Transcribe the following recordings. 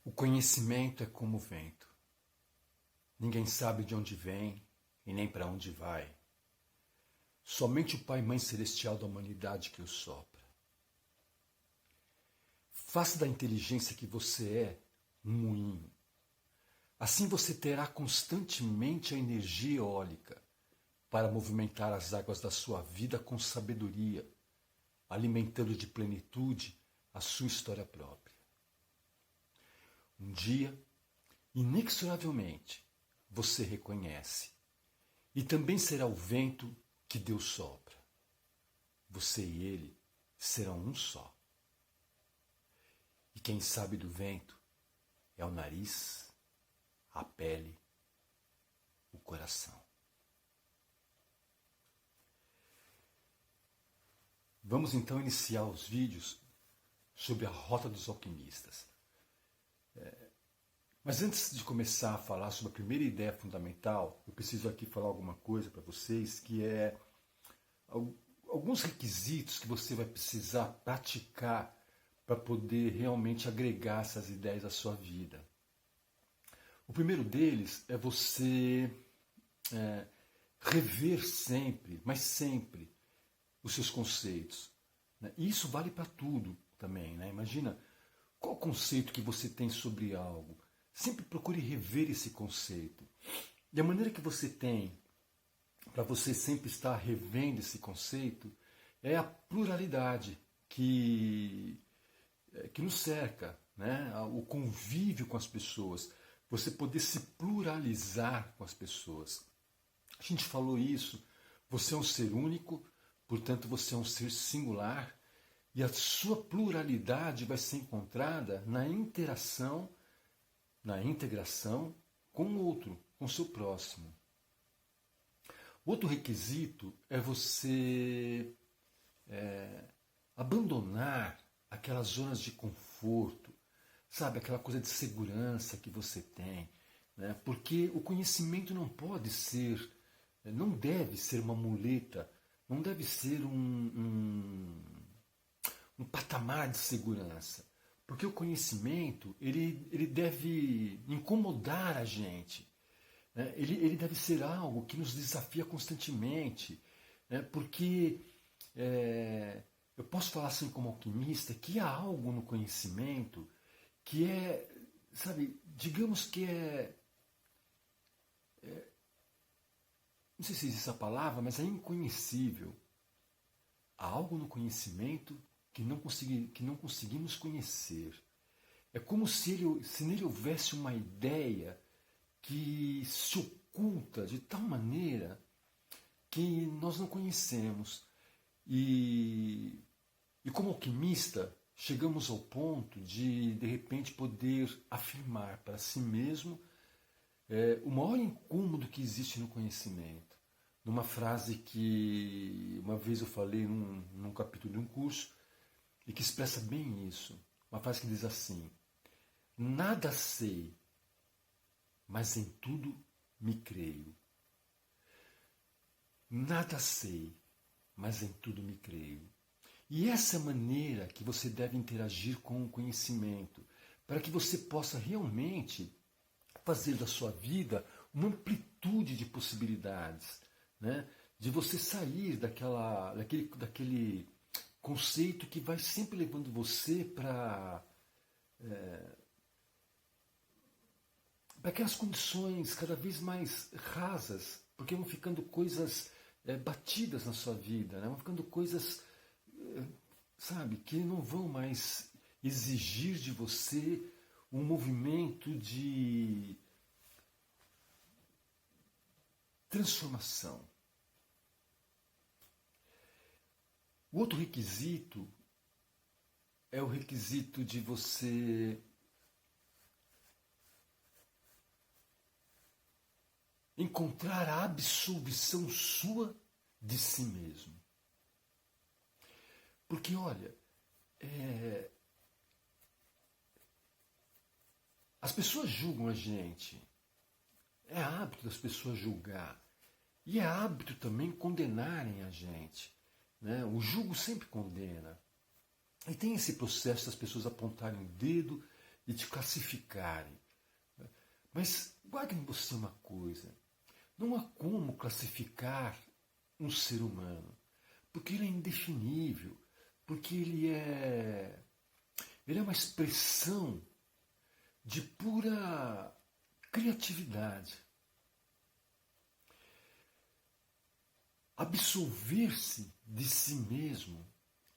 O conhecimento é como o vento. Ninguém sabe de onde vem e nem para onde vai. Somente o Pai e Mãe Celestial da humanidade que o sopra. Faça da inteligência que você é um moinho. Assim você terá constantemente a energia eólica para movimentar as águas da sua vida com sabedoria, alimentando de plenitude a sua história própria. Um dia, inexoravelmente, você reconhece, e também será o vento que Deus sopra. Você e ele serão um só. E quem sabe do vento é o nariz, a pele, o coração. Vamos então iniciar os vídeos sobre a Rota dos Alquimistas. Mas antes de começar a falar sobre a primeira ideia fundamental, eu preciso aqui falar alguma coisa para vocês, que é alguns requisitos que você vai precisar praticar para poder realmente agregar essas ideias à sua vida. O primeiro deles é você rever sempre, mas sempre, os seus conceitos. E isso vale para tudo também. Imagina, qual conceito que você tem sobre algo? Sempre procure rever esse conceito. E a maneira que você tem para você sempre estar revendo esse conceito é a pluralidade que nos cerca, o convívio com as pessoas, você poder se pluralizar com as pessoas. A gente falou isso, você é um ser único, portanto você é um ser singular, e a sua pluralidade vai ser encontrada na interação, na integração com o outro, com o seu próximo. Outro requisito é você abandonar aquelas zonas de conforto, sabe, aquela coisa de segurança que você tem, porque o conhecimento não pode ser, não deve ser uma muleta, não deve ser um patamar de segurança. Porque o conhecimento, ele deve incomodar a gente. Ele deve ser algo que nos desafia constantemente. Porque eu posso falar assim como alquimista, que há algo no conhecimento que é, sabe, digamos que não sei se existe essa palavra, mas é inconhecível. Há algo no conhecimento que não conseguimos conhecer. É como se nele houvesse uma ideia que se oculta de tal maneira que nós não conhecemos. E como alquimista, chegamos ao ponto de repente, poder afirmar para si mesmo o maior incômodo que existe no conhecimento. Numa frase que uma vez eu falei num capítulo de um curso, e que expressa bem isso. Uma frase que diz assim: nada sei, mas em tudo me creio. Nada sei, mas em tudo me creio. E essa é a maneira que você deve interagir com o conhecimento, para que você possa realmente fazer da sua vida uma amplitude de possibilidades, de você sair daquele conceito que vai sempre levando você para aquelas condições cada vez mais rasas, porque vão ficando coisas batidas na sua vida, vão ficando coisas, sabe, que não vão mais exigir de você um movimento de transformação. O outro requisito é o requisito de você encontrar a absolvição sua de si mesmo. Porque, olha, as pessoas julgam a gente. É hábito das pessoas julgar. E é hábito também condenarem a gente. O julgo sempre condena. E tem esse processo das pessoas apontarem o dedo e te classificarem. Mas guarde em você uma coisa: não há como classificar um ser humano, porque ele é indefinível, porque ele é uma expressão de pura criatividade. Absolver-se de si mesmo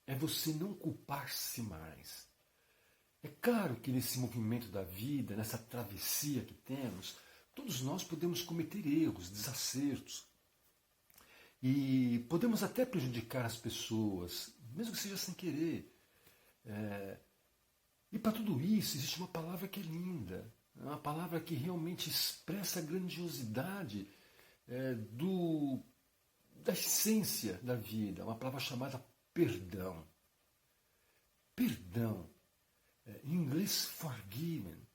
é você não culpar-se mais. É claro que nesse movimento da vida, nessa travessia que temos, todos nós podemos cometer erros, desacertos. E podemos até prejudicar as pessoas, mesmo que seja sem querer. E para tudo isso existe uma palavra que é linda, uma palavra que realmente expressa a grandiosidade da essência da vida, uma palavra chamada perdão. Perdão. Em inglês, forgiven.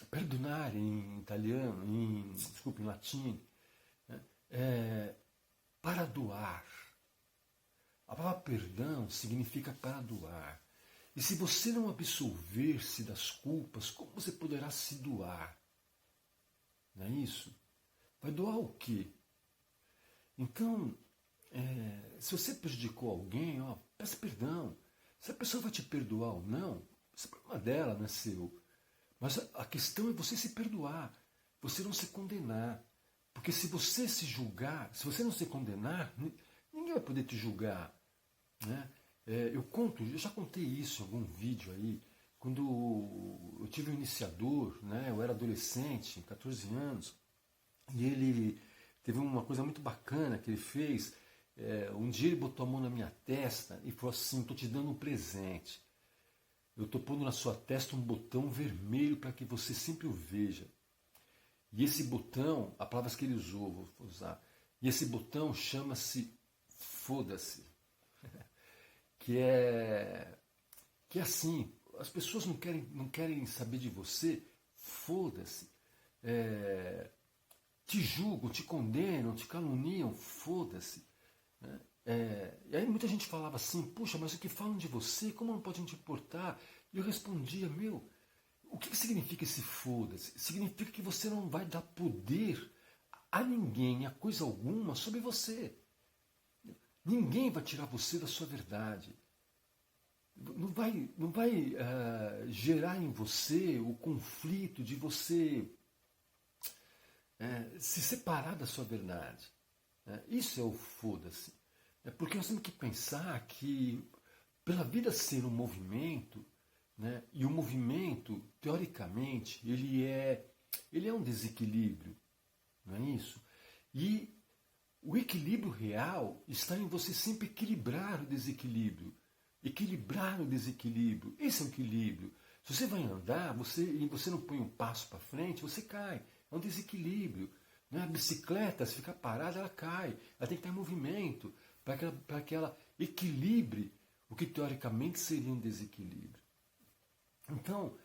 Perdonar em italiano, em latim. Para doar. A palavra perdão significa para doar. E se você não absolver-se das culpas, como você poderá se doar? Não é isso? Vai doar o quê? Então, se você prejudicou alguém, peça perdão. Se a pessoa vai te perdoar ou não, esse é o problema dela, não é seu. Mas a questão é você se perdoar, você não se condenar. Porque se você se julgar, se você não se condenar, ninguém vai poder te julgar. Né? Eu já contei isso em algum vídeo aí, quando eu tive um iniciador, né? Eu era adolescente, 14 anos, e ele teve uma coisa muito bacana que ele fez. Um dia ele botou a mão na minha testa e falou assim: estou te dando um presente. Eu estou pondo na sua testa um botão vermelho para que você sempre o veja. E esse botão, a palavra que ele usou, vou usar, e esse botão chama-se foda-se. Que é assim, as pessoas não querem saber de você, foda-se. Te julgam, te condenam, te caluniam, foda-se. E aí muita gente falava assim: puxa, mas o que falam de você, como não pode te importar? E eu respondia: o que significa esse foda-se? Significa que você não vai dar poder a ninguém, a coisa alguma sobre você. Ninguém vai tirar você da sua verdade. Não vai gerar em você o conflito de você se separar da sua verdade. Isso é o foda-se. Porque nós temos que pensar que, pela vida ser um movimento, né, e o movimento, teoricamente, ele é um desequilíbrio, não é isso? E o equilíbrio real está em você sempre equilibrar o desequilíbrio. Equilibrar o desequilíbrio. Esse é o equilíbrio. Se você vai andar e você não põe um passo para frente, você cai. É um desequilíbrio. Né? A bicicleta, se ficar parada, ela cai. Ela tem que estar em movimento para que ela equilibre o que teoricamente seria um desequilíbrio. Então,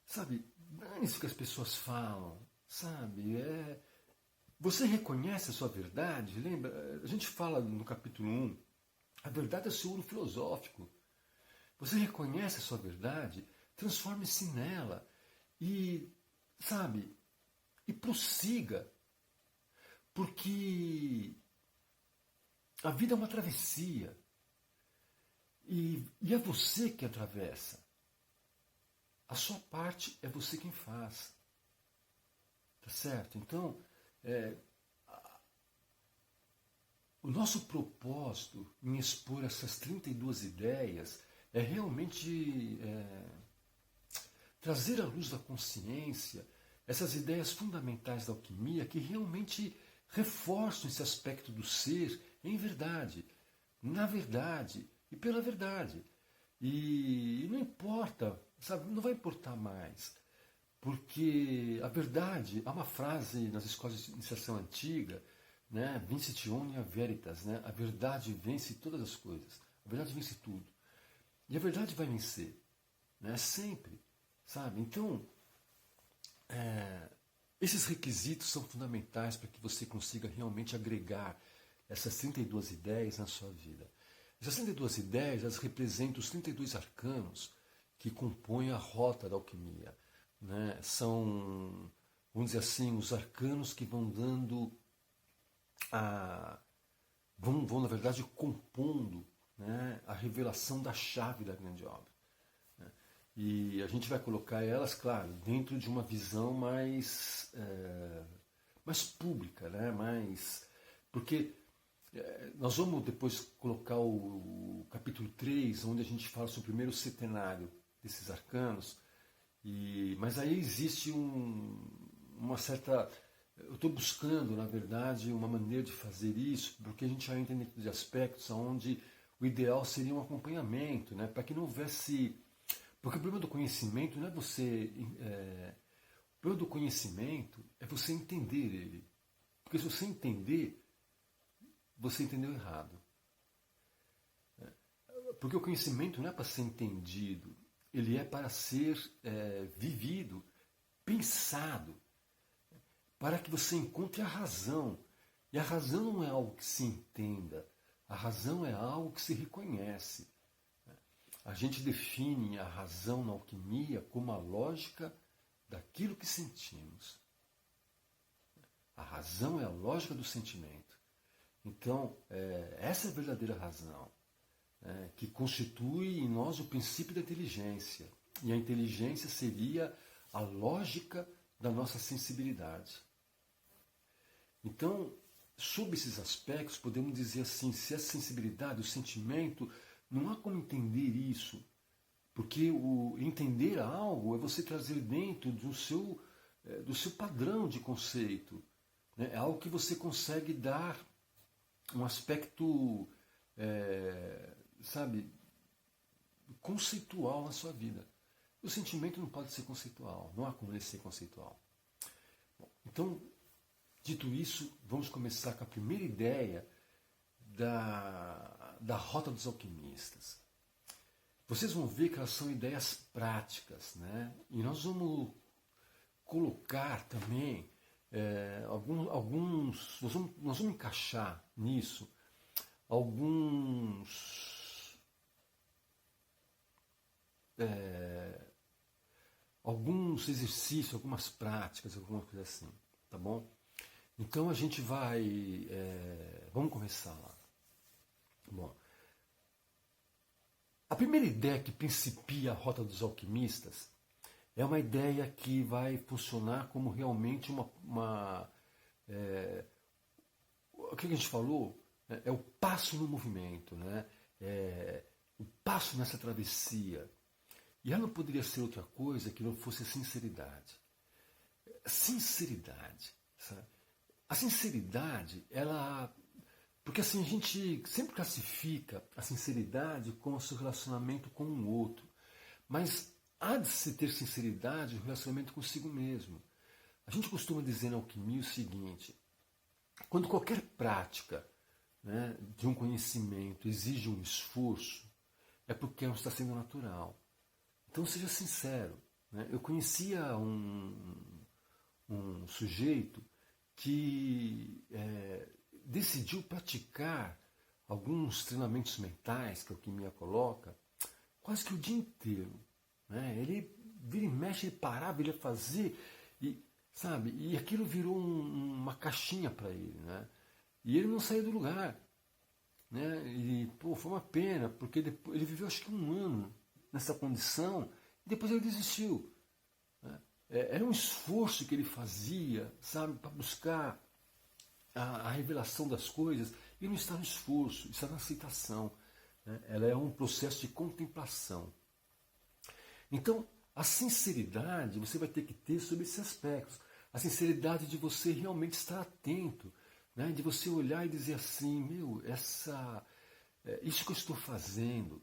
sabe, dane-se o que as pessoas falam, sabe? Você reconhece a sua verdade? Lembra? A gente fala no capítulo 1, a verdade é o seu ouro filosófico. Você reconhece a sua verdade? Transforme-se nela e, sabe, e prossiga. Porque a vida é uma travessia. E é você que atravessa. A sua parte é você quem faz. Tá certo? Então, o nosso propósito em expor essas 32 ideias é realmente trazer à luz da consciência essas ideias fundamentais da alquimia que realmente reforçam esse aspecto do ser em verdade, na verdade e pela verdade. E não importa, sabe, não vai importar mais. Porque a verdade, há uma frase nas escolas de iniciação antiga, né, vincit omnia veritas, né, a verdade vence todas as coisas, a verdade vence tudo. E a verdade vai vencer, né, sempre, sabe? Então, esses requisitos são fundamentais para que você consiga realmente agregar essas 32 ideias na sua vida. Essas 32 ideias, elas representam os 32 arcanos que compõem a rota da alquimia. Né? São, vamos dizer assim, os arcanos que vão dando vão na verdade compondo, né, a revelação da chave da grande obra. Né? E a gente vai colocar elas, claro, dentro de uma visão mais pública, né? Porque nós vamos depois colocar o capítulo 3, onde a gente fala sobre o primeiro centenário desses arcanos, mas aí existe uma certa... Eu estou buscando, na verdade, uma maneira de fazer isso, porque a gente já entra dentro de aspectos onde o ideal seria um acompanhamento, né, para que não houvesse... Porque o problema do conhecimento não é você... o problema do conhecimento é você entender ele. Porque se você entender, você entendeu errado. Porque o conhecimento não é para ser entendido, ele é para ser vivido, pensado, para que você encontre a razão. E a razão não é algo que se entenda, a razão é algo que se reconhece. A gente define a razão na alquimia como a lógica daquilo que sentimos. A razão é a lógica do sentimento. Então, essa é a verdadeira razão, né, que constitui em nós o princípio da inteligência. E a inteligência seria a lógica da nossa sensibilidade. Então, sob esses aspectos, podemos dizer assim, se a sensibilidade, o sentimento, não há como entender isso, porque o entender algo é você trazer dentro do seu padrão de conceito, né? É algo que você consegue dar um aspecto, conceitual na sua vida. O sentimento não pode ser conceitual, não há como ele ser conceitual. Bom, então, dito isso, vamos começar com a primeira ideia da rota dos alquimistas. Vocês vão ver que elas são ideias práticas, né? E nós vamos colocar também nós vamos encaixar nisso alguns exercícios, algumas práticas, alguma coisa assim, tá bom? Então a gente vai... vamos começar lá. Bom, a primeira ideia que principia a rota dos alquimistas é uma ideia que vai funcionar como realmente o que a gente falou é o passo no movimento, né? O passo nessa travessia. E ela não poderia ser outra coisa que não fosse a sinceridade. Sinceridade, sabe? A sinceridade, porque assim, a gente sempre classifica a sinceridade com o seu relacionamento com o outro. Mas há de se ter sinceridade no relacionamento consigo mesmo. A gente costuma dizer na alquimia o seguinte: quando qualquer prática, né, de um conhecimento exige um esforço, é porque não está sendo natural. Então seja sincero. Né? Eu conhecia um sujeito que decidiu praticar alguns treinamentos mentais que a alquimia coloca quase que o dia inteiro. Né? Ele vira e mexe, ele parava, ele ia fazer, e aquilo virou uma caixinha para ele. Né? E ele não saía do lugar. Né? E foi uma pena, porque depois, ele viveu acho que 1 ano nessa condição, e depois ele desistiu. Né? Era um esforço que ele fazia, sabe, para buscar a revelação das coisas, e não está no esforço, está na aceitação. Né? Ela é um processo de contemplação. Então, a sinceridade você vai ter que ter sobre esses aspectos. A sinceridade de você realmente estar atento, né? De você olhar e dizer assim, isso que eu estou fazendo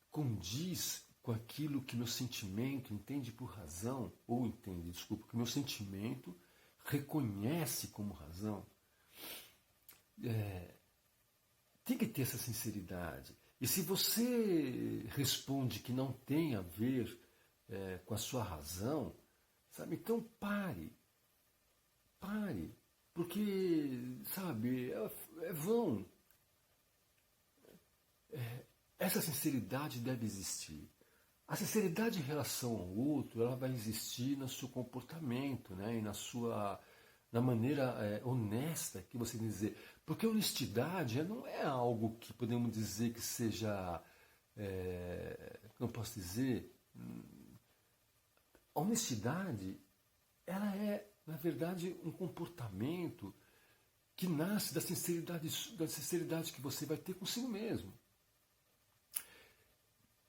condiz com aquilo que meu sentimento entende por razão, que meu sentimento reconhece como razão. Tem que ter essa sinceridade. E se você responde que não tem a ver com a sua razão, sabe, então pare, porque, sabe, é vão. essa sinceridade deve existir. A sinceridade em relação ao outro, ela vai existir no seu comportamento, né? E na maneira honesta que você tem que dizer. Porque a honestidade não é algo que podemos dizer que seja, não posso dizer, a honestidade, ela é, na verdade, um comportamento que nasce da sinceridade que você vai ter consigo mesmo.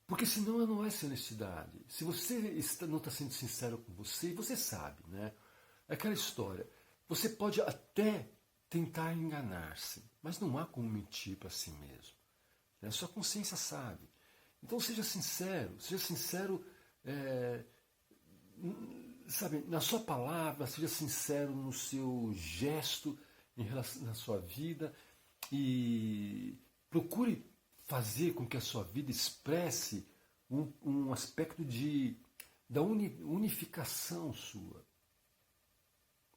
Porque senão ela não vai ser honestidade. Se você não está sendo sincero com você, você sabe, né? É aquela história. Você pode até tentar enganar-se, mas não há como mentir para si mesmo. Né? Sua consciência sabe. Então seja sincero, sabe, na sua palavra, seja sincero no seu gesto em relação na sua vida e procure fazer com que a sua vida expresse um aspecto da unificação sua.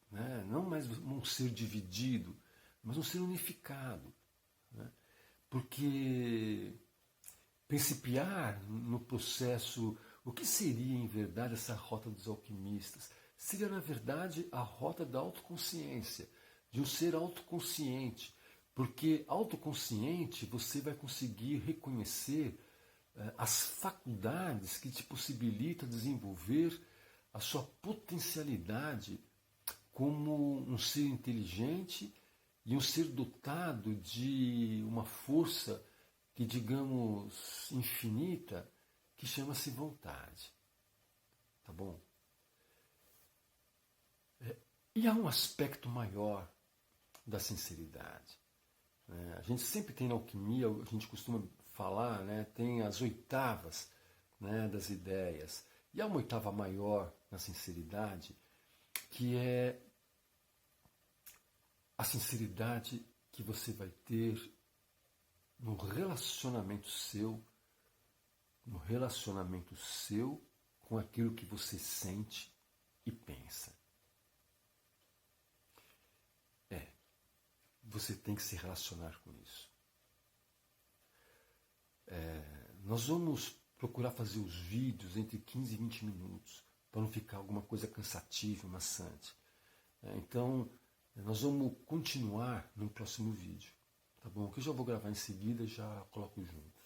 Né? Não mais um ser dividido, mas um ser unificado. Né? Porque principiar no processo, o que seria em verdade essa rota dos alquimistas? Seria na verdade a rota da autoconsciência, de um ser autoconsciente. Porque autoconsciente você vai conseguir reconhecer as faculdades que te possibilitam desenvolver a sua potencialidade como um ser inteligente e um ser dotado de uma força que, digamos, infinita, que chama-se vontade. Tá bom? E há um aspecto maior da sinceridade. A gente sempre tem na alquimia, a gente costuma falar, né, tem as oitavas, né, das ideias. E há uma oitava maior na sinceridade, que é a sinceridade que você vai ter no relacionamento seu com aquilo que você sente e pensa. Você tem que se relacionar com isso. Nós vamos procurar fazer os vídeos entre 15 e 20 minutos, para não ficar alguma coisa cansativa, maçante. Então, nós vamos continuar no próximo vídeo. Tá bom? Que eu já vou gravar em seguida e já coloco junto.